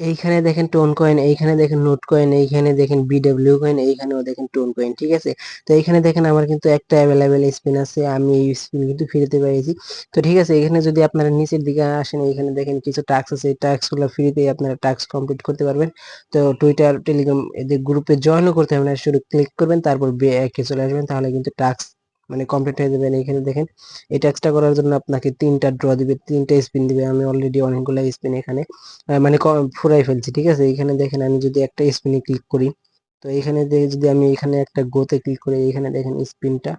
এইখানে দেখেন tone coin, এইখানে দেখেন নোট কয়েন, এইখানে দেখেন বিডব্লিউ কয়েন, এইখানেও দেখেন টোন কয়েন। ঠিক আছে, তো এইখানে দেখেন আমার কিন্তু একটা অ্যাভেলেবেল স্পিন আছে, আমি এই স্পিন কিন্তু ফ্রিতে পেয়েছি। তো ঠিক আছে, এখানে যদি আপনারা নিচের দিকে আসেন, এইখানে দেখেন কিছু টাস্ক আছে, এই টাস্কগুলো ফ্রিতেই আপনারা টাস্ক কমপ্লিট করতে পারবেন। তো টুইটার টেলিগ্রাম এদের গ্রুপে জয়েনও করতে হবে না, শুধু ক্লিক করবেন তারপর ব্যাকে চলে আসবেন, তাহলে কিন্তু টাস্ক মানে কমপ্লিট হয়ে যাবেন। এখানে দেখেন এই টাস্কটা করার জন্য আপনাকে 3টা ড্র দিবে, 3টা স্পিন দিবে। আমি অলরেডি অনেকগুলো স্পিন এখানে মানে ফুরাই ফেলছি। ঠিক আছে, এখানে দেখেন আমি যদি একটা স্পিনে ক্লিক করি, তো এখানে যদি আমি এখানে একটা গোতে ক্লিক করি, এখানে দেখেন স্পিনটা,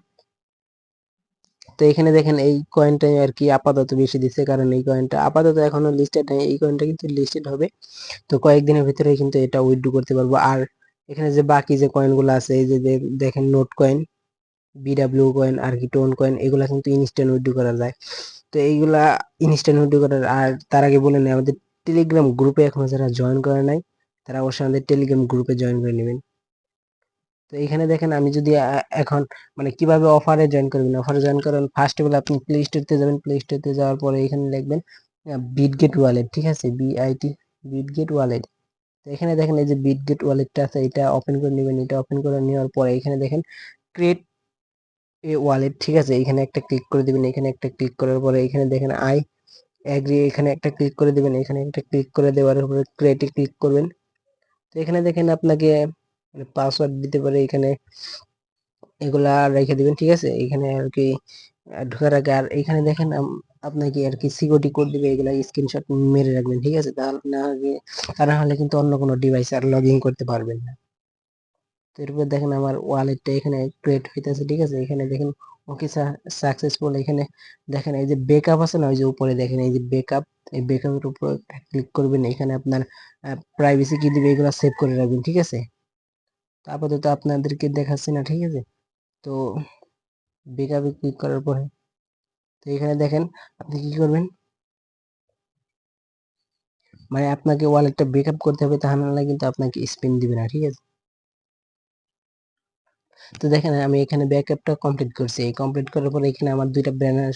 তো এখানে দেখেন এই কয়েনটা আর কি আপাতত বেশি দিচ্ছে, কারণ এই কয়েনটা আপাতত এখনো লিস্টেড নেই, এই কয়েনটা কিন্তু লিস্টেড হবে। তো কয়েকদিনের ভিতরে কিন্তু এটা উইথড্র করতে পারবো। আর এখানে যে বাকি যে কয়েনগুলো আছে, এই যে দেখেন নোট কয়েন, বিডাব্লিউ কয়েন আর কি টোন কয়েন, এগুলা কিন্তু ইনস্ট্যান্ট উইথড্র করা যায়। তো এইগুলা ইনস্ট্যান্ট উইথড্র করার, আর তার আগে বলে নেই আমাদের টেলিগ্রাম গ্রুপে এখনো যারা জয়েন করে নাই, তারা অবশ্যই আমাদের টেলিগ্রাম গ্রুপে জয়েন করে নেবেন। তো এখানে দেখেন আমি যদি এখন মানে কিভাবে অফারে জয়েন করবেন, অফারে জয়েন করেন ফার্স্ট অফ অল আপনি প্লে স্টোরতে যাবেন, প্লে স্টোরতে যাওয়ার পরে এখানে লিখবেন বিটগেট ওয়ালেট। ঠিক আছে, বিআইটি, বিটগেট ওয়ালেট। তো এখানে দেখেন এই যে বিটগেট ওয়ালেটটা আছে, এটা ওপেন করে নেবেন। এটা ওপেন করে নেওয়ার পরে এখানে দেখেন ক্রিয়েট এ ওয়ালেট। ঠিক আছে, এখানে একটা ক্লিক করে দিবেন, এখানে একটা ক্লিক করার পরে এখানে দেখেন আই এগ্রি, এখানে একটা ক্লিক করে দিবেন, এখানে একটা ক্লিক করে দেওয়ার পরে ক্রিয়েটে ক্লিক করবেন। তো এখানে দেখেন আপনাকে মানে পাসওয়ার্ড দিতে পারে, এখানে এগুলা রেখে দিবেন। ঠিক আছে, এখানে আর কি ঢোকার আগে আর এখানে দেখেন আপনাকে আর কি সিকিউরিটি কোড দিবে, এগুলা স্ক্রিনশট মেরে রাখবেন। ঠিক আছে, তাহলে না আগে তা না হলে কিন্তু অন্য কোনো ডিভাইস আর লগ ইন করতে পারবেন না। তো এরপর দেখেন আমার ওয়ালেটটা এখানে ক্রিয়েট হইতেছে। ঠিক আছে, এখানে দেখেন ওকে সাকসেসফুল। এখানে দেখেন এই যে বেকআপ আছে না, ওই যে উপরে দেখেন এই যে বেকআপ, এই বেকআপের উপর ক্লিক করবেন। এখানে আপনার প্রাইভেসি কি দিবে, এগুলো সেভ করে রাখবেন। ঠিক আছে, তো আপাতত আপনাদেরকে দেখাচ্ছি না। ঠিক আছে, তো বেকআপে ক্লিক করার পরে তো এখানে দেখেন আপনি কি করবেন, মানে আপনাকে ওয়ালেটটা বেকআপ করতে হবে, তা নাহলে কিন্তু আপনাকে স্পিন দিবে না। ঠিক আছে, তো দেখেন আমি এখানে ব্যাকআপটা কমপ্লিট করছি। এই কমপ্লিট করার পরে এখানে আমার দুইটা ব্যানার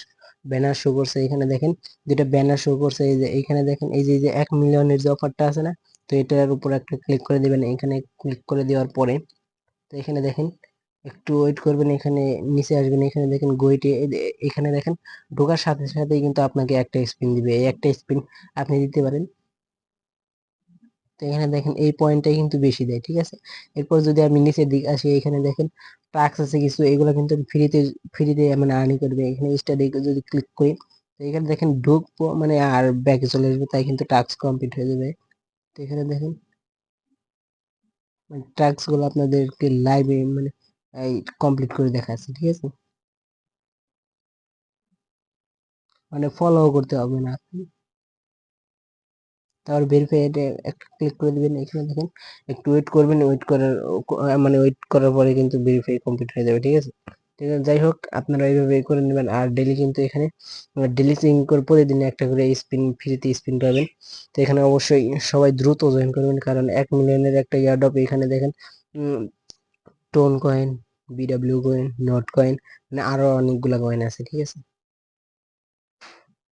ব্যানার শো করছে। এখানে দেখেন দুইটা ব্যানার শো করছে। এই যে এইখানে দেখেন এই যে 1 মিলিয়নের যে অফারটা আছে না, তো এটার উপর একটা ক্লিক করে দিবেন। এখানে ক্লিক করে দেওয়ার পরে তো এখানে দেখেন একটু ওয়েট করবেন, এখানে নিচে আসবেন, এখানে দেখেন গোইটে, এখানে দেখেন ঢোকার সাথে সাথেই কিন্তু আপনাকে একটা স্পিন দিবে। এই একটা স্পিন আপনি দিতে পারেন। তো এখানে দেখেন এই পয়েন্টটাই কিন্তু বেশি দেয়। ঠিক আছে, এরপর যদি আমি নিচের দিকে আসি, এখানে দেখেন টাস্ক আছে কিছু, এগুলো কিন্তু ফ্রিতে ফ্রিতে মানে আর্নিং করবে। এখানে স্টাডি যদি ক্লিক করি, তো এখানে দেখেন ঢুকবো মানে আর ব্যাকে চলে আসবে, তাই কিন্তু টাস্ক কমপ্লিট হয়ে যাবে। তো এখানে দেখেন মানে টাস্ক গুলো আপনাদেরকে লাইভে মানে এই কমপ্লিট করে দেখাচ্ছে। ঠিক আছে, মানে ফলো করতে হবে না, তারপর ভেরিফাই এটা একটা ক্লিক করে দিবেন। এখানে দেখেন একটু ওয়েট করবেন, ওয়েট করার মানে ওয়েট করার পরে কিন্তু ভেরিফাই কমপ্লিট হয়ে যাবে। ঠিক আছে, ঠিক আছে, যাই হোক আপনারা এইভাবে করে নেবেন। আর ডেলি কিন্তু এখানে ডেলি সিং করে প্রতিদিন একটা করে স্পিন ফ্রিতে স্পিন পাবেন। তো এখানে অবশ্যই সবাই দ্রুত জয়েন করবেন, কারণ 1 মিলিয়নের একটা ইয়ারড্রপ। এখানে দেখেন tone coin, BW coin, not coin, মানে আরো অনেকগুলা কয়েন আছে। ঠিক আছে।